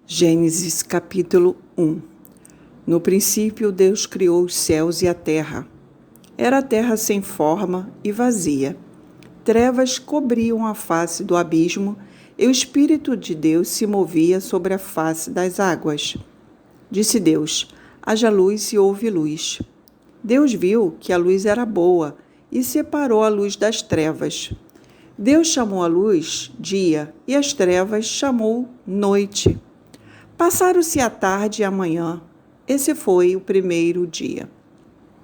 Gênesis capítulo 1. No princípio, Deus criou os céus e a terra. Era a terra sem forma e vazia. Trevas cobriam a face do abismo e o Espírito de Deus se movia sobre a face das águas. Disse Deus: haja luz e houve luz. Deus viu que a luz era boa e separou a luz das trevas. Deus chamou a luz dia e as trevas chamou noite. Passaram-se a tarde e a manhã. Esse foi o primeiro dia.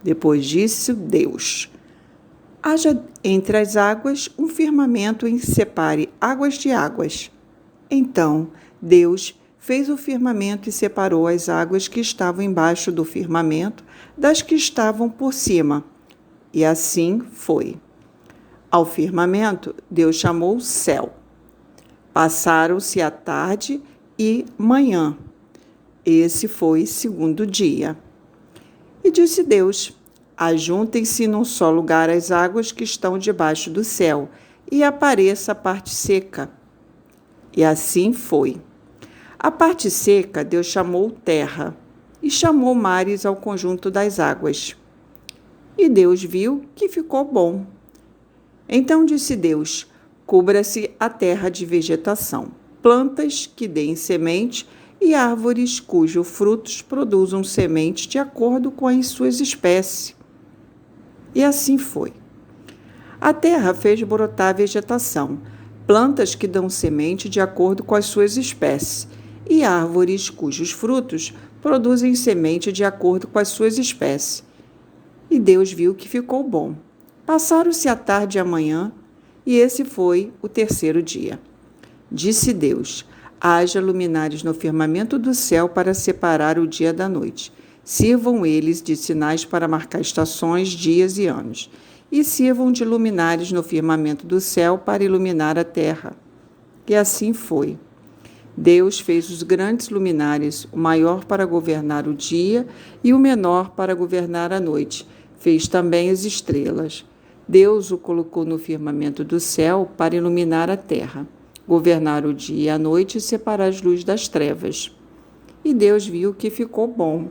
Depois disso, Deus: haja entre as águas um firmamento e separe águas de águas. Então, Deus fez o firmamento e separou as águas que estavam embaixo do firmamento das que estavam por cima. E assim foi. Ao firmamento, Deus chamou céu. Passaram-se a tarde e manhã. Esse foi segundo dia. E disse Deus: ajuntem-se num só lugar as águas que estão debaixo do céu, e apareça a parte seca. E assim foi. A parte seca Deus chamou terra, e chamou mares ao conjunto das águas. E Deus viu que ficou bom. Então disse Deus: cubra-se a terra de vegetação, plantas que deem semente e árvores cujos frutos produzam semente de acordo com as suas espécies. E assim foi. A terra fez brotar vegetação, plantas que dão semente de acordo com as suas espécies, e árvores cujos frutos produzem semente de acordo com as suas espécies. E Deus viu que ficou bom. Passaram-se a tarde e a manhã, e esse foi o terceiro dia. Disse Deus: haja luminares no firmamento do céu para separar o dia da noite. Sirvam eles de sinais para marcar estações, dias e anos. E sirvam de luminares no firmamento do céu para iluminar a terra. E assim foi. Deus fez os grandes luminares, o maior para governar o dia e o menor para governar a noite. Fez também as estrelas. Deus o colocou no firmamento do céu para iluminar a terra, governar o dia e a noite e separar as luzes das trevas. E Deus viu que ficou bom.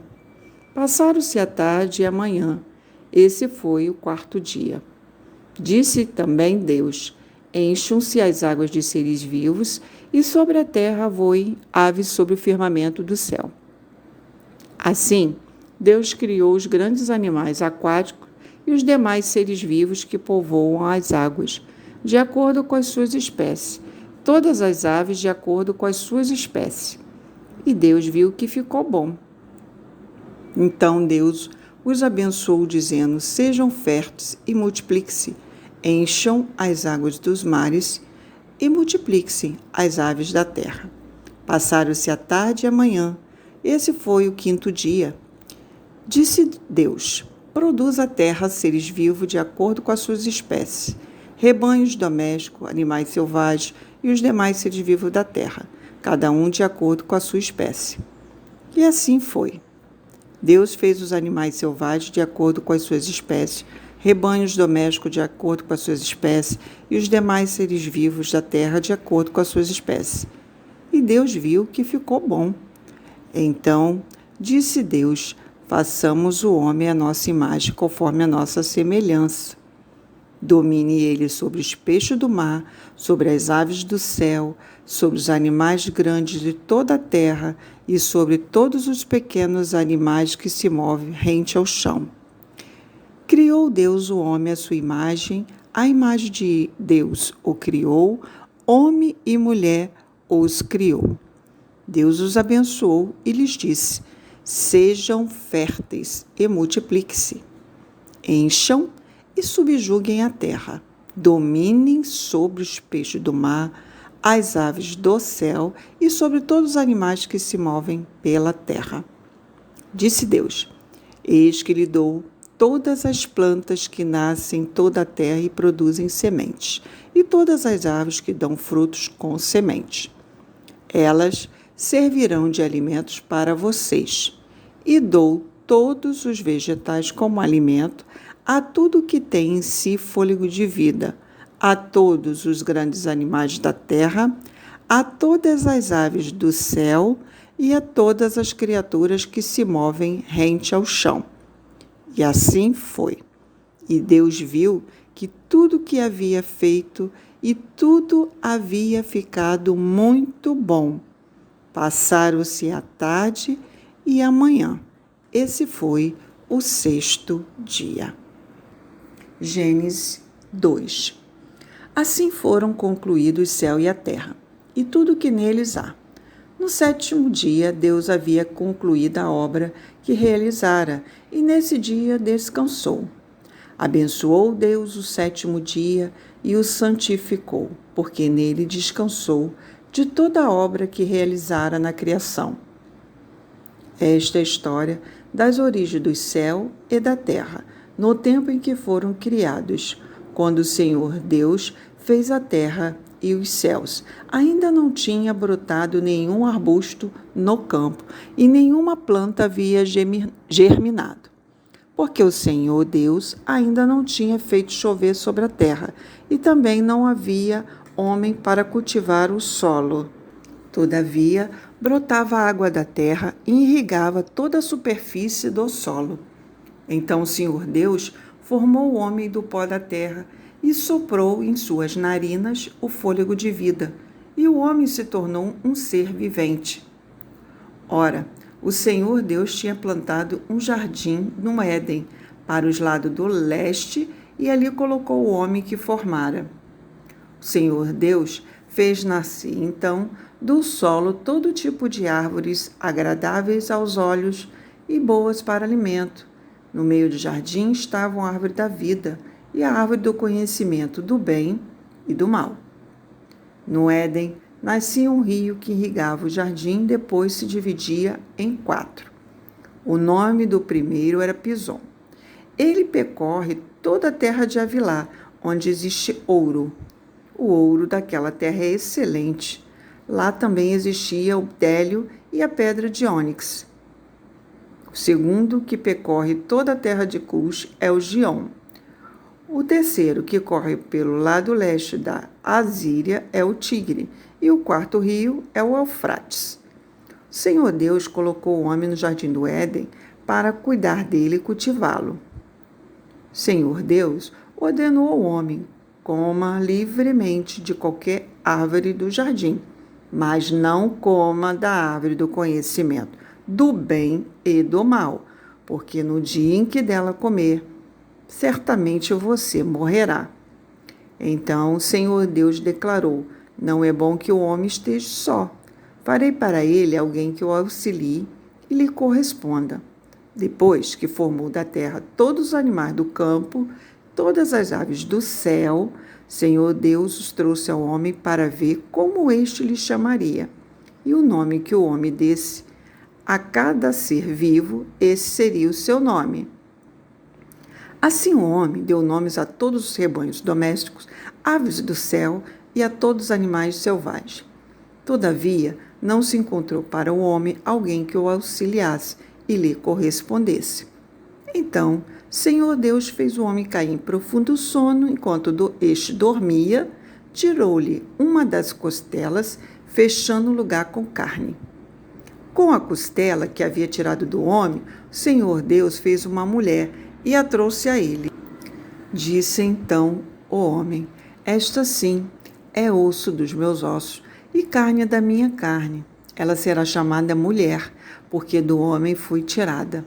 Passaram-se a tarde e a manhã. Esse foi o quarto dia. Disse também Deus: encham-se as águas de seres vivos, e sobre a terra voem aves sobre o firmamento do céu. Assim, Deus criou os grandes animais aquáticos e os demais seres vivos que povoam as águas, de acordo com as suas espécies, todas as aves de acordo com as suas espécies. E Deus viu que ficou bom. Então Deus os abençoou, dizendo: sejam férteis e multipliquem-se, encham as águas dos mares e multipliquem-se as aves da terra. Passaram-se a tarde e a manhã. Esse foi o quinto dia. Disse Deus: produz a terra seres vivos de acordo com as suas espécies, rebanhos domésticos, animais selvagens e os demais seres vivos da terra, cada um de acordo com a sua espécie. E assim foi. Deus fez os animais selvagens de acordo com as suas espécies, rebanhos domésticos de acordo com as suas espécies e os demais seres vivos da terra de acordo com as suas espécies. E Deus viu que ficou bom. Então disse Deus: façamos o homem à nossa imagem, conforme a nossa semelhança. Domine ele sobre os peixes do mar, sobre as aves do céu, sobre os animais grandes de toda a terra e sobre todos os pequenos animais que se movem rente ao chão. Criou Deus o homem à sua imagem, a imagem de Deus o criou, homem e mulher os criou. Deus os abençoou e lhes disse: sejam férteis e multipliquem-se. Encham e subjuguem a terra. Dominem sobre os peixes do mar, as aves do céu e sobre todos os animais que se movem pela terra. Disse Deus: eis que lhe dou todas as plantas que nascem em toda a terra e produzem sementes, e todas as árvores que dão frutos com semente. Elas servirão de alimentos para vocês. E dou todos os vegetais como alimento a tudo que tem em si fôlego de vida, a todos os grandes animais da terra, a todas as aves do céu e a todas as criaturas que se movem rente ao chão. E assim foi. E Deus viu que tudo que havia feito e tudo havia ficado muito bom. Passaram-se a tarde e a manhã. Esse foi o 6º dia. Gênesis 2. Assim foram concluídos o céu e a terra, e tudo que neles há. No 7º dia, Deus havia concluído a obra que realizara, e nesse dia descansou. Abençoou Deus o 7º dia e o santificou, porque nele descansou de toda a obra que realizara na criação. Esta é a história das origens do céu e da terra, no tempo em que foram criados, quando o Senhor Deus fez a terra e os céus. Ainda não tinha brotado nenhum arbusto no campo e nenhuma planta havia germinado, porque o Senhor Deus ainda não tinha feito chover sobre a terra e também não havia homem para cultivar o solo. Todavia, brotava a água da terra e irrigava toda a superfície do solo. Então o Senhor Deus formou o homem do pó da terra e soprou em suas narinas o fôlego de vida, e o homem se tornou um ser vivente. Ora, o Senhor Deus tinha plantado um jardim no Éden, para os lados do leste, e ali colocou o homem que formara. O Senhor Deus fez nascer, então, do solo todo tipo de árvores agradáveis aos olhos e boas para alimento. No meio do jardim estava a árvore da vida e a árvore do conhecimento do bem e do mal. No Éden nascia um rio que irrigava o jardim, depois se dividia em 4. O nome do primeiro era Pison. Ele percorre toda a terra de Havilá, onde existe ouro. O ouro daquela terra é excelente. Lá também existia o bdélio e a pedra de ônix. O segundo, que percorre toda a terra de Cus, é o Gion. O terceiro, que corre pelo lado leste da Assíria, é o Tigre. E o 4º rio é o Eufrates. O Senhor Deus colocou o homem no jardim do Éden para cuidar dele e cultivá-lo. O Senhor Deus ordenou ao homem: coma livremente de qualquer árvore do jardim, mas não coma da árvore do conhecimento do bem e do mal, porque no dia em que dela comer, certamente você morrerá. Então o Senhor Deus declarou: não é bom que o homem esteja só. Farei para ele alguém que o auxilie e lhe corresponda. Depois que formou da terra todos os animais do campo, todas as aves do céu, Senhor Deus os trouxe ao homem para ver como este lhe chamaria. E o nome que o homem desse a cada ser vivo, esse seria o seu nome. Assim o homem deu nomes a todos os rebanhos domésticos, aves do céu e a todos os animais selvagens. Todavia, não se encontrou para o homem alguém que o auxiliasse e lhe correspondesse. Então, Senhor Deus fez o homem cair em profundo sono, enquanto este dormia, tirou-lhe uma das costelas, fechando o lugar com carne. Com a costela que havia tirado do homem, o Senhor Deus fez uma mulher e a trouxe a ele. Disse então o homem: esta sim é osso dos meus ossos e carne da minha carne. Ela será chamada mulher, porque do homem foi tirada.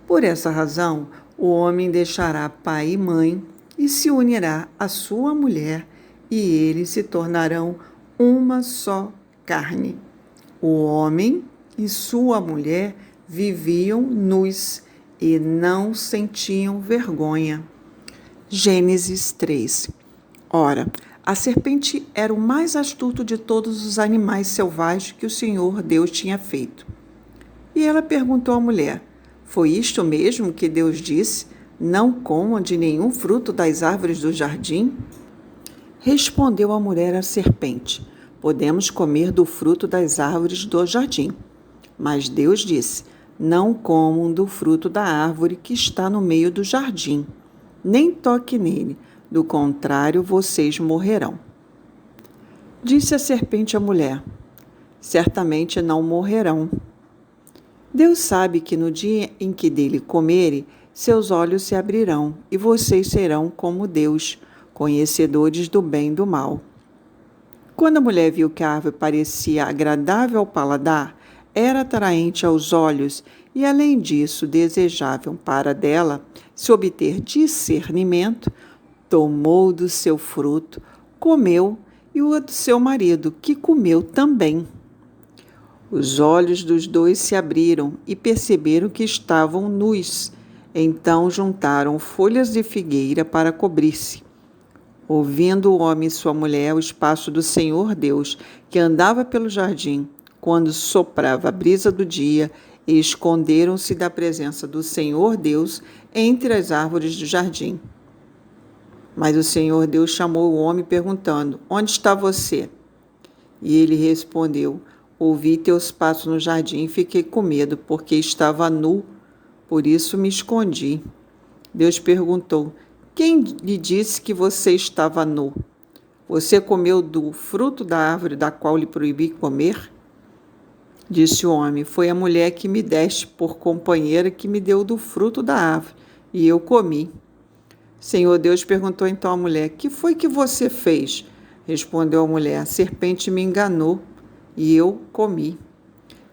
Por essa razão, o homem deixará pai e mãe e se unirá à sua mulher, e eles se tornarão uma só carne. O homem e sua mulher viviam nus e não sentiam vergonha. Gênesis 3. Ora, a serpente era o mais astuto de todos os animais selvagens que o Senhor Deus tinha feito. E ela perguntou à mulher: foi isto mesmo que Deus disse? Não comam de nenhum fruto das árvores do jardim? Respondeu a mulher à serpente: podemos comer do fruto das árvores do jardim. Mas Deus disse: não comam do fruto da árvore que está no meio do jardim, nem toque nele, do contrário vocês morrerão. Disse a serpente à mulher: certamente não morrerão. Deus sabe que no dia em que dele comerem, seus olhos se abrirão e vocês serão como Deus, conhecedores do bem e do mal. Quando a mulher viu que a árvore parecia agradável ao paladar, era atraente aos olhos e, além disso, desejável para dela se obter discernimento, tomou do seu fruto, comeu e o do seu marido, que comeu também. Os olhos dos dois se abriram e perceberam que estavam nus. Então juntaram folhas de figueira para cobrir-se. Ouvindo o homem e sua mulher o espaço do Senhor Deus, que andava pelo jardim, quando soprava a brisa do dia, e esconderam-se da presença do Senhor Deus entre as árvores do jardim. Mas o Senhor Deus chamou o homem perguntando: onde está você? E ele respondeu: ouvi teus passos no jardim e fiquei com medo, porque estava nu, por isso me escondi. Deus perguntou: quem lhe disse que você estava nu? Você comeu do fruto da árvore da qual lhe proibi comer? Disse o homem: foi a mulher que me deste por companheira que me deu do fruto da árvore, e eu comi. Senhor Deus perguntou então à mulher: que foi que você fez? Respondeu a mulher: a serpente me enganou e eu comi.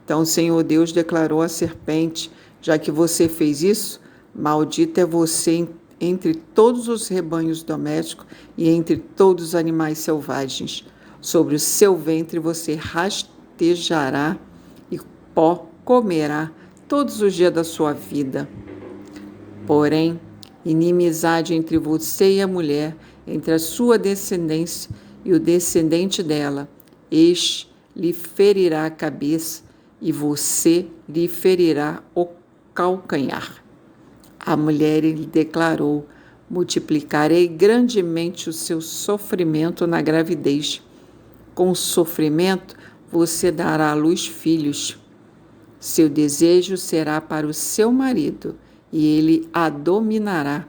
Então o Senhor Deus declarou à serpente: já que você fez isso, maldita é você entre todos os rebanhos domésticos e entre todos os animais selvagens. Sobre o seu ventre você rastejará e pó comerá todos os dias da sua vida. Porém, inimizade entre você e a mulher, entre a sua descendência e o descendente dela. Este lhe ferirá a cabeça e você lhe ferirá o calcanhar. A mulher lhe declarou: multiplicarei grandemente o seu sofrimento na gravidez. Com o sofrimento você dará à luz filhos. Seu desejo será para o seu marido e ele a dominará.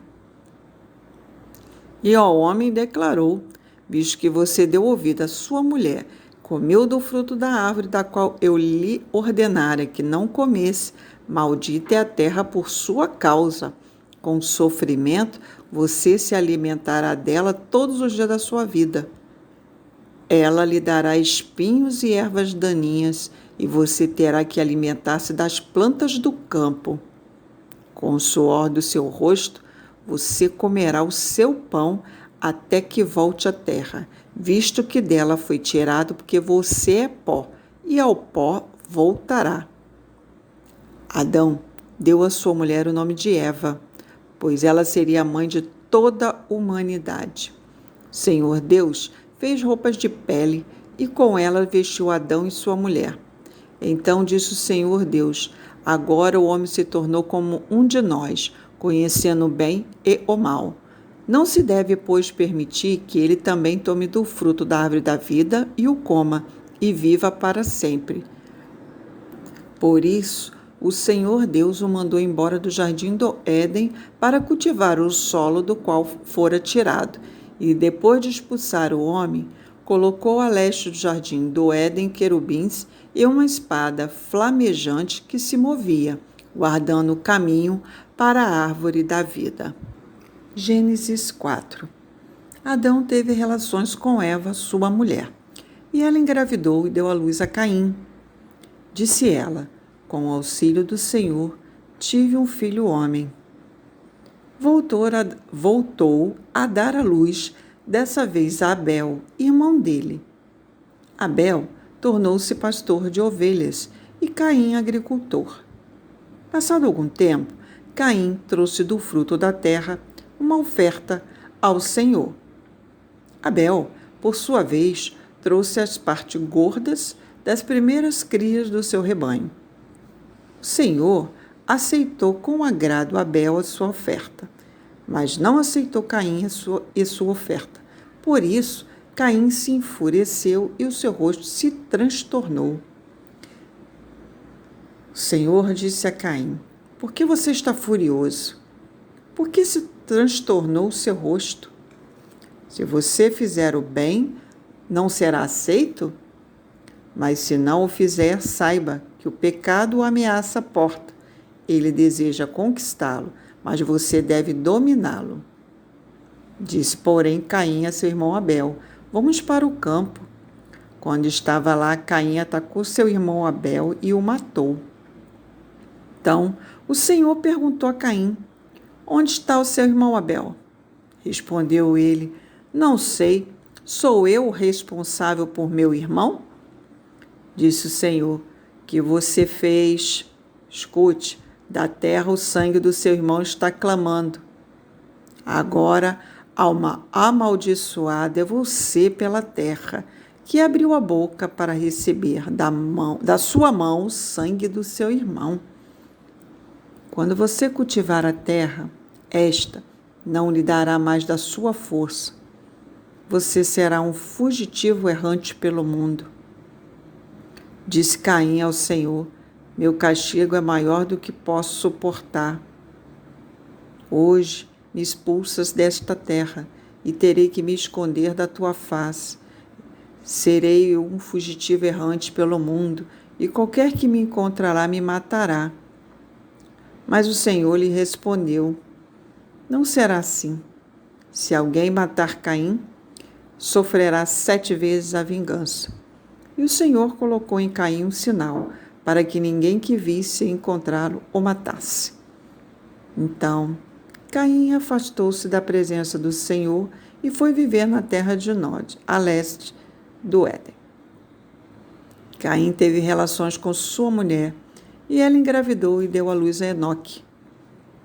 E ao homem declarou: visto que você deu ouvido à sua mulher, comeu do fruto da árvore da qual eu lhe ordenara que não comesse, maldita é a terra por sua causa. Com sofrimento você se alimentará dela todos os dias da sua vida. Ela lhe dará espinhos e ervas daninhas, e você terá que alimentar-se das plantas do campo. Com o suor do seu rosto, você comerá o seu pão até que volte à terra, visto que dela foi tirado, porque você é pó, e ao pó voltará. Adão deu à sua mulher o nome de Eva, pois ela seria a mãe de toda a humanidade. O Senhor Deus fez roupas de pele e com ela vestiu Adão e sua mulher. Então disse o Senhor Deus: agora o homem se tornou como um de nós, conhecendo o bem e o mal. Não se deve, pois, permitir que ele também tome do fruto da árvore da vida e o coma, e viva para sempre. Por isso, o Senhor Deus o mandou embora do jardim do Éden para cultivar o solo do qual fora tirado, e depois de expulsar o homem, colocou a leste do jardim do Éden querubins e uma espada flamejante que se movia, guardando o caminho para a árvore da vida. Gênesis 4. Adão teve relações com Eva, sua mulher, e ela engravidou e deu à luz a Caim. Disse ela: com o auxílio do Senhor, tive um filho homem. Voltou a dar à luz, dessa vez a Abel, irmão dele. Abel tornou-se pastor de ovelhas e Caim agricultor. Passado algum tempo, Caim trouxe do fruto da terra uma oferta ao Senhor. Abel, por sua vez, trouxe as partes gordas das primeiras crias do seu rebanho. O Senhor aceitou com agrado Abel a sua oferta, mas não aceitou Caim e sua oferta. Por isso, Caim se enfureceu e o seu rosto se transtornou. O Senhor disse a Caim: por que você está furioso? Por que se transtornou o seu rosto? Se você fizer o bem, não será aceito? Mas se não o fizer, saiba que o pecado o ameaça a porta. Ele deseja conquistá-lo, mas você deve dominá-lo. Disse, porém, Caim a seu irmão Abel: vamos para o campo. Quando estava lá, Caim atacou seu irmão Abel e o matou. Então, o Senhor perguntou a Caim: onde está o seu irmão Abel? Respondeu ele: não sei, sou eu o responsável por meu irmão? Disse o Senhor: que você fez? Escute, da terra o sangue do seu irmão está clamando. Agora, alma amaldiçoada é você pela terra, que abriu a boca para receber da sua mão o sangue do seu irmão. Quando você cultivar a terra, esta não lhe dará mais da sua força. Você será um fugitivo errante pelo mundo. Disse Caim ao Senhor: meu castigo é maior do que posso suportar. Hoje me expulsas desta terra e terei que me esconder da tua face. Serei um fugitivo errante pelo mundo e qualquer que me encontrará me matará. Mas o Senhor lhe respondeu: não será assim. Se alguém matar Caim, sofrerá 7 vezes a vingança. E o Senhor colocou em Caim um sinal, para que ninguém que visse encontrá-lo o matasse. Então, Caim afastou-se da presença do Senhor e foi viver na terra de Nod, a leste do Éden. Caim teve relações com sua mulher, e ela engravidou e deu à luz a Enoque.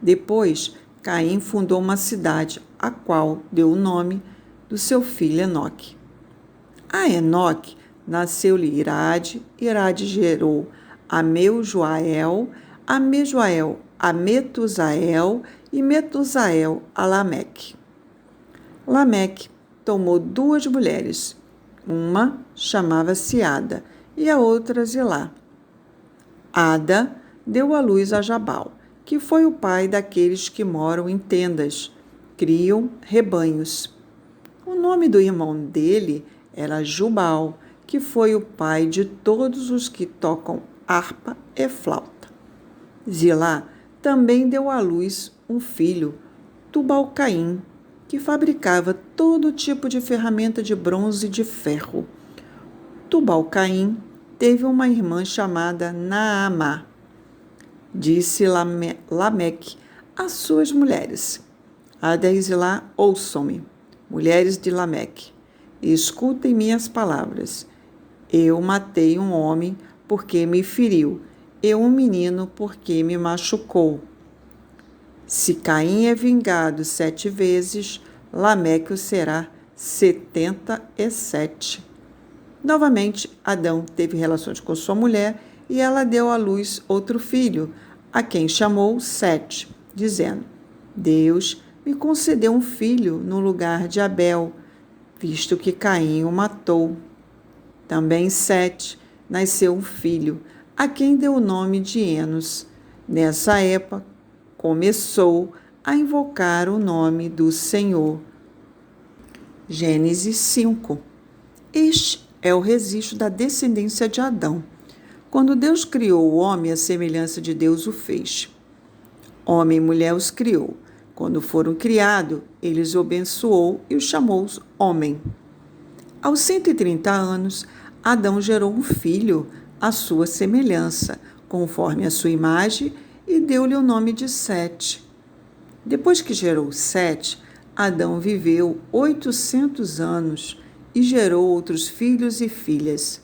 Depois, Caim fundou uma cidade, a qual deu o nome do seu filho Enoque. A Enoque nasceu-lhe Irade, Irade gerou a Meujael, a Mejuael a Metusael e Metusael a Lameque. Lameque tomou 2 mulheres, uma chamava-se Ada e a outra Zilá. Ada deu à luz a Jabal, que foi o pai daqueles que moram em tendas, criam rebanhos. O nome do irmão dele era Jubal, que foi o pai de todos os que tocam harpa e flauta. Zilá também deu à luz um filho, Tubal-Caim, que fabricava todo tipo de ferramenta de bronze e de ferro. Tubal-Caim teve uma irmã chamada Naamá. Disse Lameque às suas mulheres: Ada e Zilá, ouçam-me, mulheres de Lameque, e escutem minhas palavras. Eu matei um homem porque me feriu, e um menino porque me machucou. Se Caim é vingado 7 vezes, Lameque o será 77. Novamente, Adão teve relações com sua mulher e ela deu à luz outro filho, a quem chamou Sete, dizendo: Deus me concedeu um filho no lugar de Abel, visto que Caim o matou. Também Sete nasceu um filho, a quem deu o nome de Enos. Nessa época, começou a invocar o nome do Senhor. Gênesis 5. Este é o registro da descendência de Adão. Quando Deus criou o homem, à semelhança de Deus o fez. Homem e mulher os criou. Quando foram criados, ele os abençoou e os chamou homem. Aos 130 anos, Adão gerou um filho à sua semelhança, conforme a sua imagem, e deu-lhe o nome de Sete. Depois que gerou Sete, Adão viveu 800 anos e gerou outros filhos e filhas.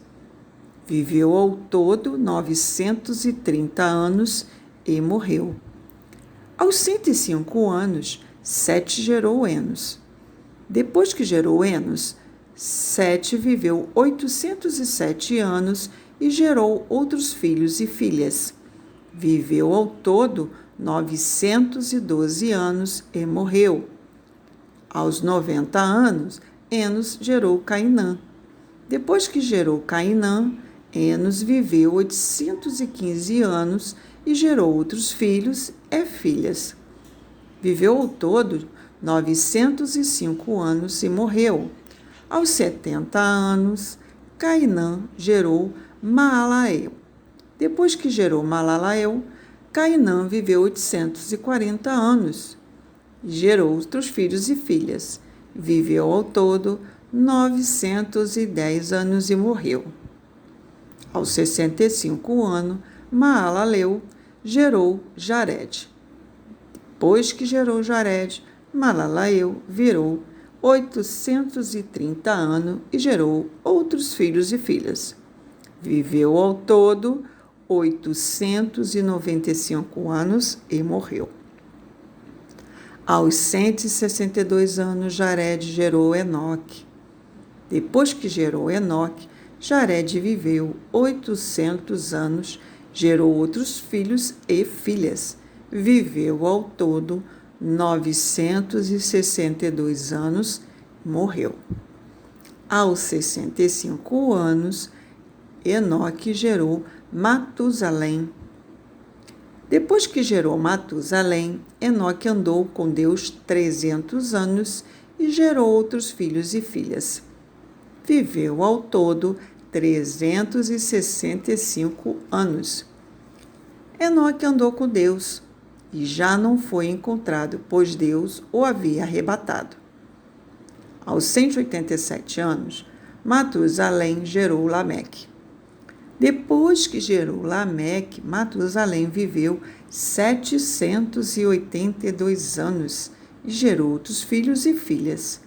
Viveu ao todo 930 anos e morreu. Aos 105 anos, Sete gerou Enos. Depois que gerou Enos, Sete viveu 807 anos e gerou outros filhos e filhas. Viveu ao todo 912 anos e morreu. Aos 90 anos, Enos gerou Cainã. Depois que gerou Cainã, Enos viveu 815 anos e gerou outros filhos e filhas. Viveu ao todo 905 anos e morreu. Aos 70 anos, Cainã gerou Maalael. Depois que gerou Maalael, Cainã viveu 840 anos e gerou outros filhos e filhas. Viveu ao todo 910 anos e morreu. Aos 65 anos, Maalalel gerou Jared. Depois que gerou Jared, Malalael virou 830 anos e gerou outros filhos e filhas. Viveu ao todo 895 anos e morreu. Aos 162 anos, Jared gerou Enoque. Depois que gerou Enoque, Jared viveu 800 anos, gerou outros filhos e filhas. Viveu ao todo 962 anos e morreu. Aos 65 anos, Enoque gerou Matusalém. Depois que gerou Matusalém, Enoque andou com Deus 300 anos e gerou outros filhos e filhas. Viveu ao todo 365 anos. Enoque andou com Deus e já não foi encontrado, pois Deus o havia arrebatado. Aos 187 anos, Matusalém gerou Lameque. Depois que gerou Lameque, Matusalém viveu 782 anos e gerou outros filhos e filhas.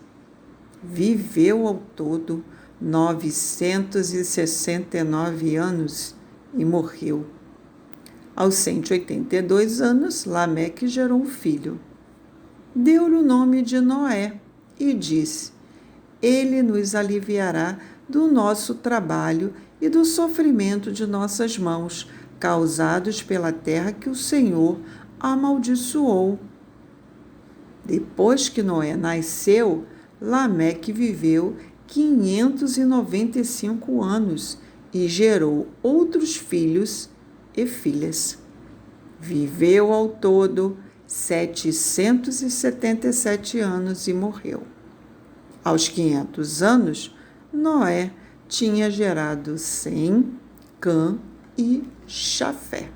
Viveu ao todo 969 anos e morreu. Aos 182 anos, Lameque gerou um filho. Deu-lhe o nome de Noé e disse: Ele nos aliviará do nosso trabalho e do sofrimento de nossas mãos, causados pela terra que o Senhor amaldiçoou. Depois que Noé nasceu, Lameque viveu 595 anos e gerou outros filhos e filhas. Viveu ao todo 777 anos e morreu. Aos 500 anos, Noé tinha gerado Sem, Cã e Jafé.